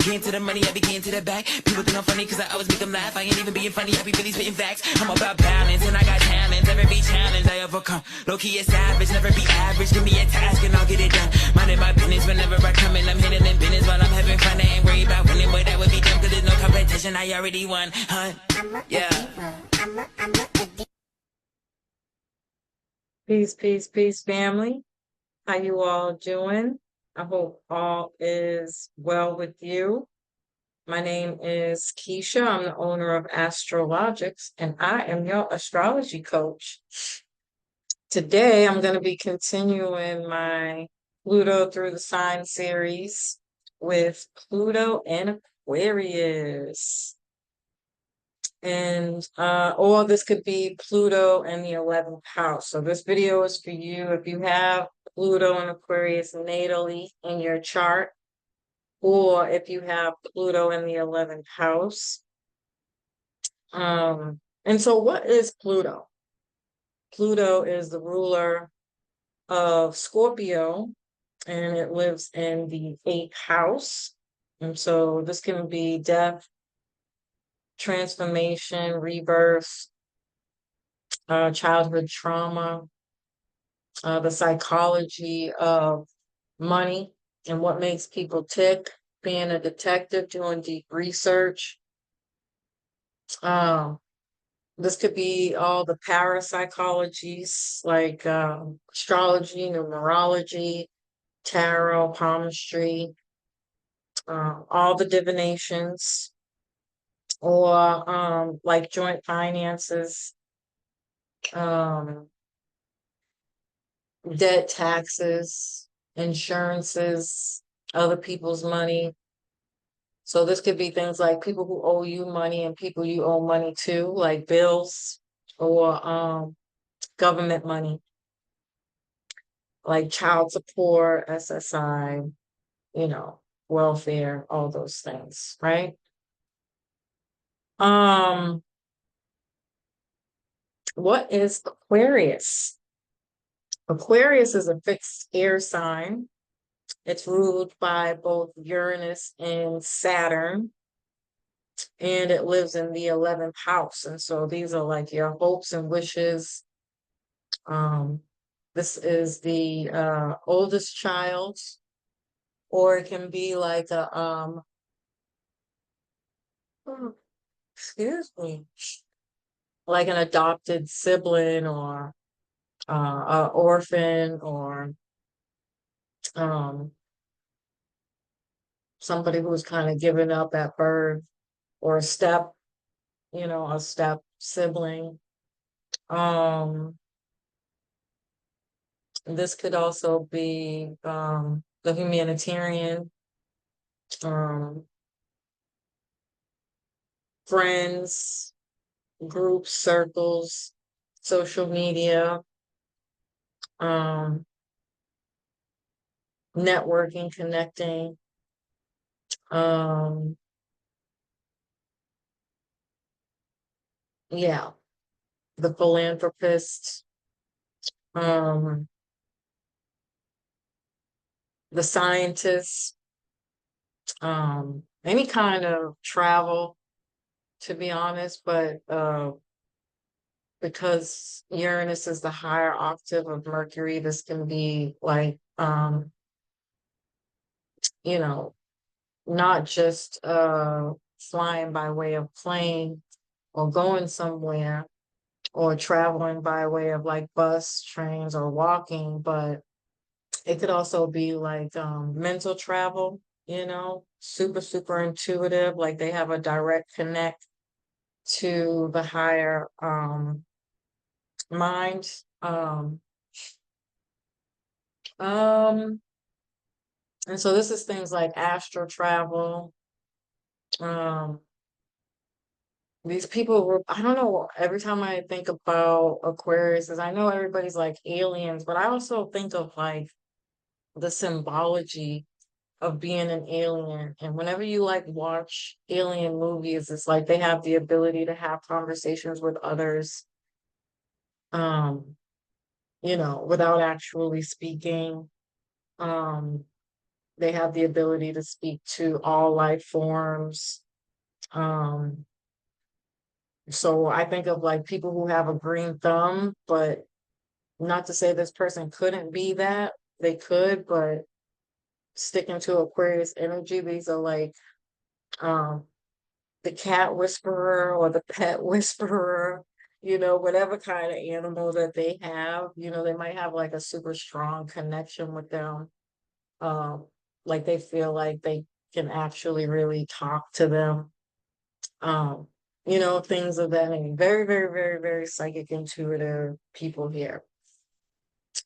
Getting to the money, I be getting to the back. People think I'm funny cause I always make them laugh. I ain't even being funny, I be really spitting facts. I'm about balance and I got talents. Every challenge I overcome. Low-key is savage, never be average. Give me a task and I'll get it done. Minding my business whenever I come in. I'm hitting in business while I'm having fun. I ain't worried about winning, but that would be dumb cause there's no competition. I already won, huh? Yeah. Peace, peace, peace, family. How you all doing? I hope all is well with you. My name is Keisha. I'm the owner of Astrologiks, and I am your astrology coach. Today, I'm going to be continuing my Pluto through the sign series with Pluto and Aquarius. And or this could be Pluto in the 11th house. So this video is for you if you have Pluto and Aquarius natally in your chart, or if you have Pluto in the 11th house. And so what is Pluto? Pluto is the ruler of Scorpio, and it lives in the 8th house. And so this can be death, transformation, rebirth, childhood trauma, the psychology of money and what makes people tick, being a detective, doing deep research. This could be all the parapsychologies like astrology, numerology, tarot, palmistry, all the divinations, or like joint finances, debt, taxes, insurances, other people's money. So this could be things like people who owe you money and people you owe money to, like bills, or government money, like child support, SSI, welfare, all those things, right? What is Aquarius? Aquarius is a fixed air sign. It's ruled by both Uranus and Saturn, and it lives in the 11th house. And so these are like your hopes and wishes. This is the oldest child, or it can be like excuse me, like an adopted sibling, or an orphan, or somebody who was kind of given up at birth, or a step sibling. This could also be the humanitarian, friends, groups, circles, social media, networking, connecting, yeah, the philanthropist, the scientists, any kind of travel, to be honest, but because Uranus is the higher octave of Mercury, this can be like not just flying by way of plane or going somewhere, or traveling by way of like bus, trains, or walking, but it could also be like mental travel, super intuitive, like they have a direct connect to the higher mind. And so this is things like astral travel. These people were, I don't know, every time I think about Aquarius, is I know everybody's like aliens, but I also think of like the symbology of being an alien. And whenever you like watch alien movies, it's like they have the ability to have conversations with others, without actually speaking. they have the ability to speak to all life forms. Um, so I think of like people who have a green thumb, but not to say this person couldn't be that. They could, but sticking to Aquarius energy, these are like um the cat whisperer or the pet whisperer, whatever kind of animal that they have, they might have like a super strong connection with them. Um, like they feel like they can actually really talk to them. Um, things of that nature. Very, very, very, very psychic, intuitive people here.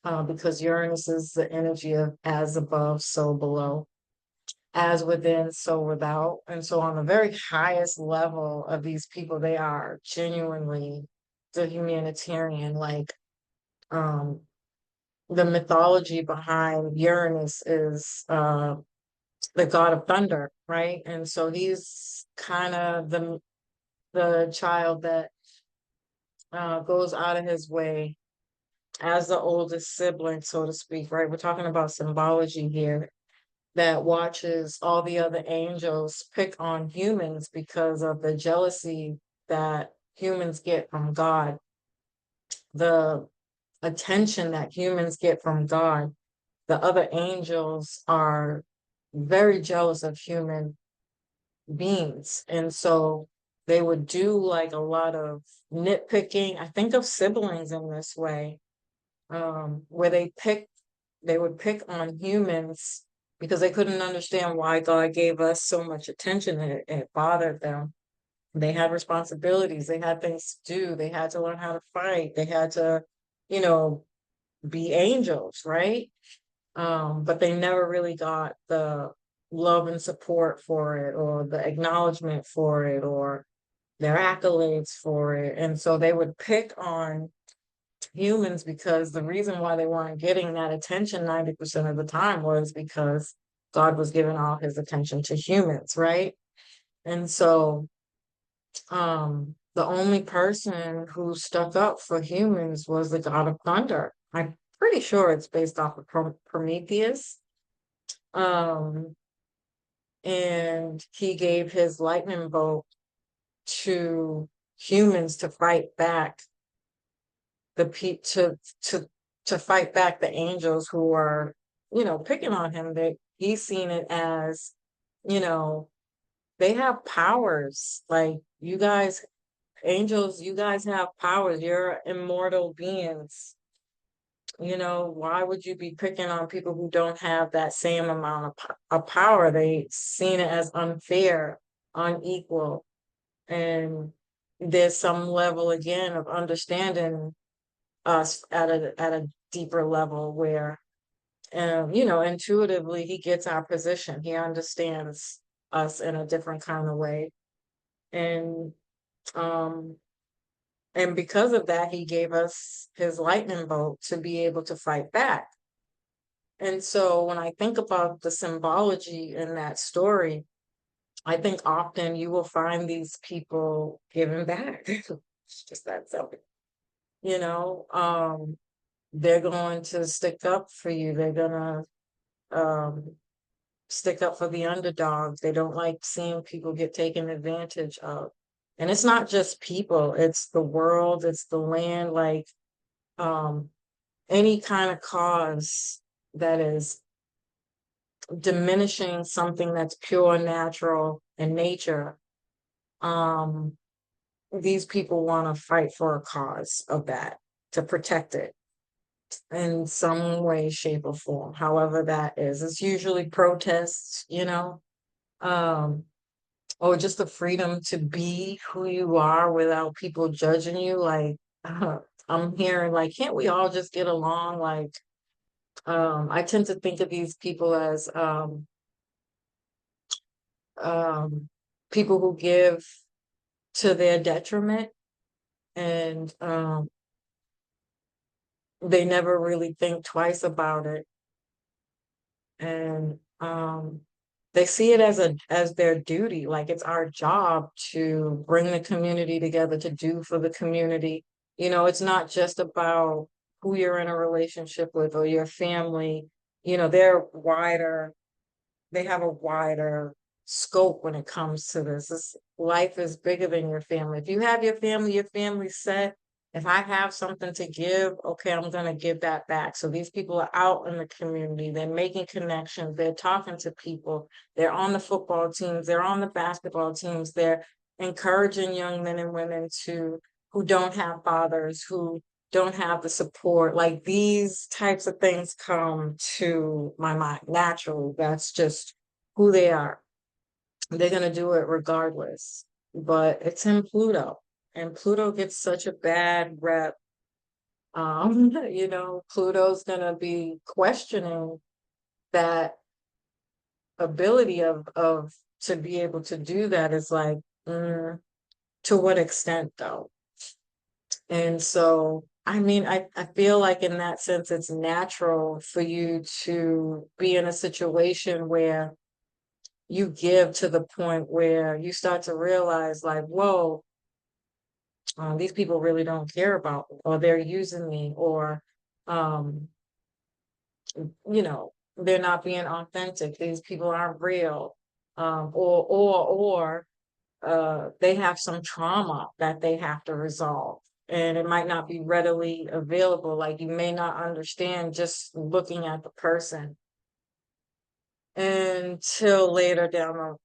Because Uranus is the energy of as above, so below, as within, so without. And so, on the very highest level of these people, they are genuinely the humanitarian. Like, um, the mythology behind Uranus is the god of thunder, right? And so he's kind of the child that goes out of his way as the oldest sibling, so to speak, right? We're talking about symbology here that watches all the other angels pick on humans because of the jealousy that humans get from God, the attention that humans get from God. The other angels are very jealous of human beings. And so they would do like a lot of nitpicking. I think of siblings in this way, where they would pick on humans because they couldn't understand why God gave us so much attention. It bothered them. They had responsibilities, they had things to do, they had to learn how to fight, they had to, you know, be angels, right? But they never really got the love and support for it, or the acknowledgement for it, or their accolades for it. And so they would pick on humans because the reason why they weren't getting that attention 90% of the time was because God was giving all his attention to humans, right? And so the only person who stuck up for humans was the god of thunder. I'm pretty sure it's based off of Prometheus. Um, and he gave his lightning bolt to humans to fight back the pe to fight back the angels who are, picking on him. That he's seen it as, you know, they have powers. Like, you guys, angels, you guys have powers. You're immortal beings. Why would you be picking on people who don't have that same amount of power? They seen it as unfair, unequal. And there's some level again of understanding us at a deeper level where intuitively he gets our position. He understands us in a different kind of way. And um and because of that, he gave us his lightning bolt to be able to fight back. And so when I think about the symbology in that story, I think often you will find these people giving back. It's just that simple. You know, they're going to stick up for you. They're gonna stick up for the underdog. They don't like seeing people get taken advantage of. And it's not just people, it's the world, it's the land, like um, any kind of cause that is diminishing something that's pure, natural, and nature. Um, these people want to fight for a cause of that, to protect it in some way, shape, or form, however that is. It's usually protests, um, or just the freedom to be who you are without people judging you. Like, I'm hearing, like, can't we all just get along? Like, I tend to think of these people as um, people who give to their detriment, and they never really think twice about it. And they see it as their duty, like it's our job to bring the community together, to do for the community. It's not just about who you're in a relationship with or your family. They're wider they have a wider scope when it comes to this. Life is bigger than your family. If you have your family set. If I have something to give, okay, I'm going to give that back. So these people are out in the community. They're making connections. They're talking to people. They're on the football teams. They're on the basketball teams. They're encouraging young men and women who don't have fathers, who don't have the support. Like these types of things come to my mind naturally. That's just who they are. They're going to do it regardless. But it's in Pluto, and Pluto gets such a bad rep. Pluto's going to be questioning that ability of to be able to do that. Is like, to what extent though? And so, I mean, I feel like in that sense, it's natural for you to be in a situation where you give to the point where you start to realize, like, whoa, these people really don't care about me, or they're using me, or, um, they're not being authentic. These people aren't real. Or they have some trauma that they have to resolve. And it might not be readily available. Like you may not understand just looking at the person until later down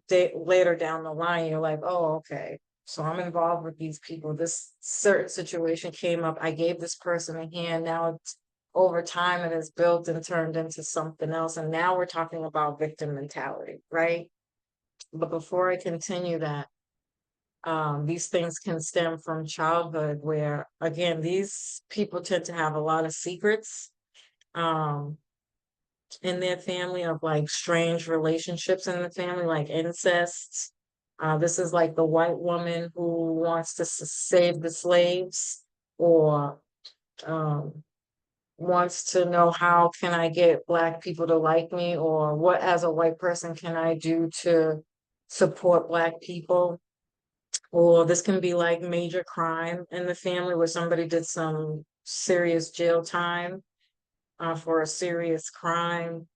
the line, you're like, oh, okay. So I'm involved with these people. This certain situation came up. I gave this person a hand. Now it's over time it has built and turned into something else. And now we're talking about victim mentality, right? But before I continue that, these things can stem from childhood where, again, these people tend to have a lot of secrets um, in their family, of like strange relationships in the family, like incest. This is like the white woman who wants to save the slaves, or um, wants to know, how can I get Black people to like me, or what as a white person can I do to support Black people. Or this can be like major crime in the family where somebody did some serious jail time for a serious crime,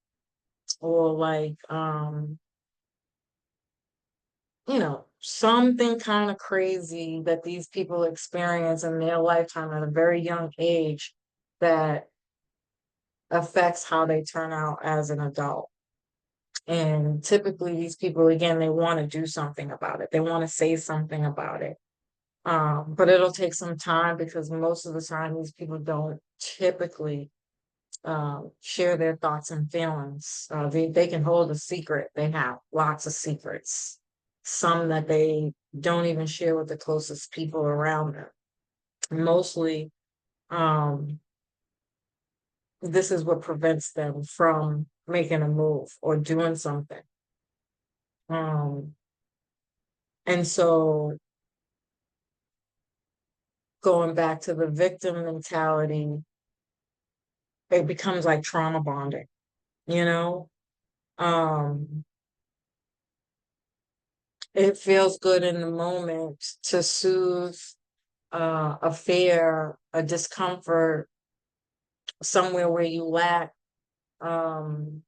or like something kind of crazy that these people experience in their lifetime at a very young age that affects how they turn out as an adult. And typically these people, again, they want to do something about it. They want to say something about it. But it'll take some time, because most of the time these people don't typically share their thoughts and feelings. They can hold a secret. They have lots of secrets, some that they don't even share with the closest people around them. Mostly, this is what prevents them from making a move or doing something. Um, and so going back to the victim mentality, it becomes like trauma bonding, you know? Um, it feels good in the moment to soothe a fear, a discomfort, somewhere where you lack um,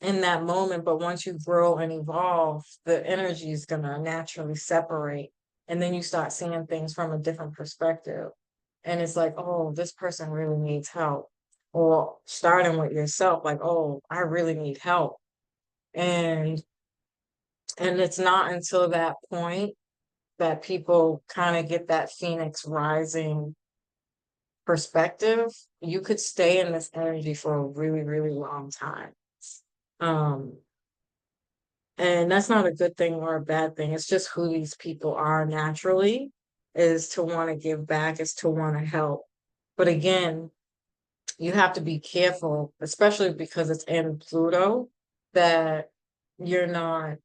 in that moment. But once you grow and evolve, the energy is going to naturally separate. And then you start seeing things from a different perspective. And it's like, oh, this person really needs help. Or starting with yourself, like, oh, I really need help. And it's not until that point that people kind of get that phoenix rising perspective. You could stay in this energy for a really, really long time. Um, and that's not a good thing or a bad thing. It's just who these people are naturally, is to want to give back, is to want to help. But again, you have to be careful, especially because it's in Pluto, that you're not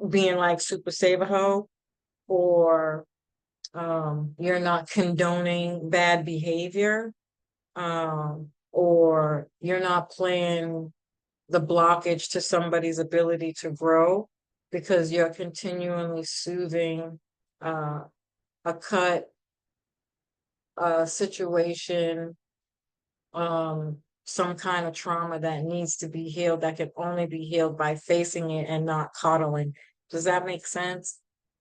being like super saver hoe, or you're not condoning bad behavior, or you're not playing the blockage to somebody's ability to grow, because you're continually soothing uh, a cut, a situation, some kind of trauma that needs to be healed, that can only be healed by facing it and not coddling. Does that make sense?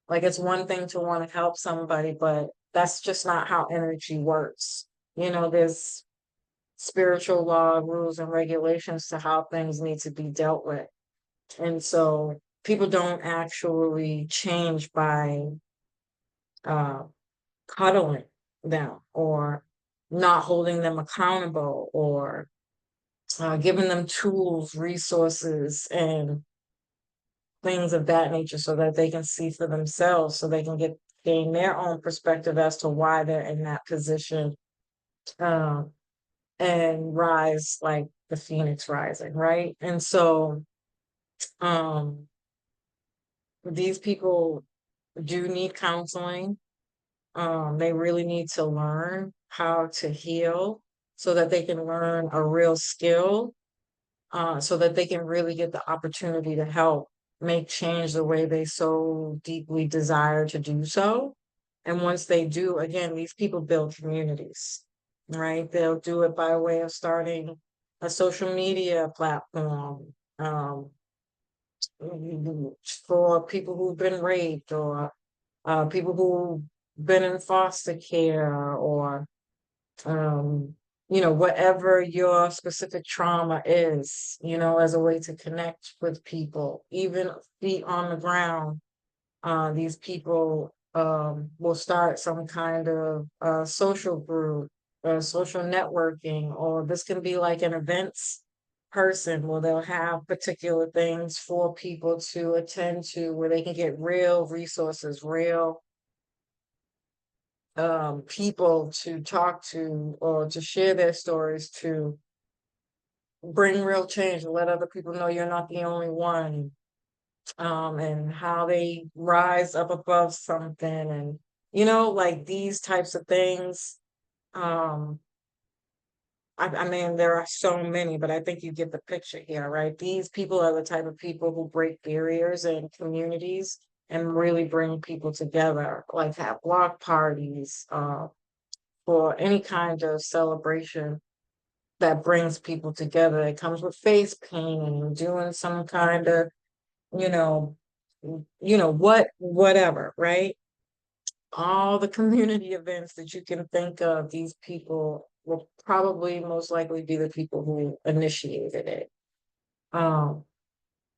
Like, it's one thing to want to help somebody, but that's just not how energy works. There's spiritual law, rules, and regulations to how things need to be dealt with. And so people don't actually change by uh, cuddling them, or not holding them accountable, or giving them tools, resources, and things of that nature, so that they can see for themselves, so they can gain their own perspective as to why they're in that position, um, and rise like the phoenix rising, right? And so um, these people do need counseling. They really need to learn how to heal, so that they can learn a real skill, so that they can really get the opportunity to help make change the way they so deeply desire to do so. And once they do, again, these people build communities, right? They'll do it by way of starting a social media platform, for people who've been raped, or people who've been in foster care, or um, whatever your specific trauma is, as a way to connect with people, even feet on the ground. These people will start some kind of social group, social networking, or this can be like an events person, where they'll have particular things for people to attend to, where they can get real resources, real people to talk to, or to share their stories, to bring real change and let other people know you're not the only one, and how they rise up above something, and like these types of things. um I mean, there are so many, but I think you get the picture here, right? These people are the type of people who break barriers in communities and really bring people together, like have block parties, for any kind of celebration that brings people together. It comes with face painting, doing some kind of, you know, whatever, right? All the community events that you can think of, these people will probably most likely be the people who initiated it. Um,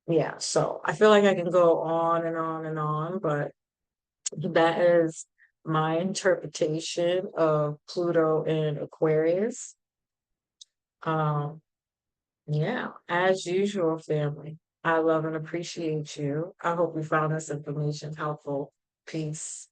yeah, so I feel like I can go on and on and on, but that is my interpretation of Pluto in Aquarius. Um, yeah, as usual, family. I love and appreciate you. I hope you found this information helpful. Peace.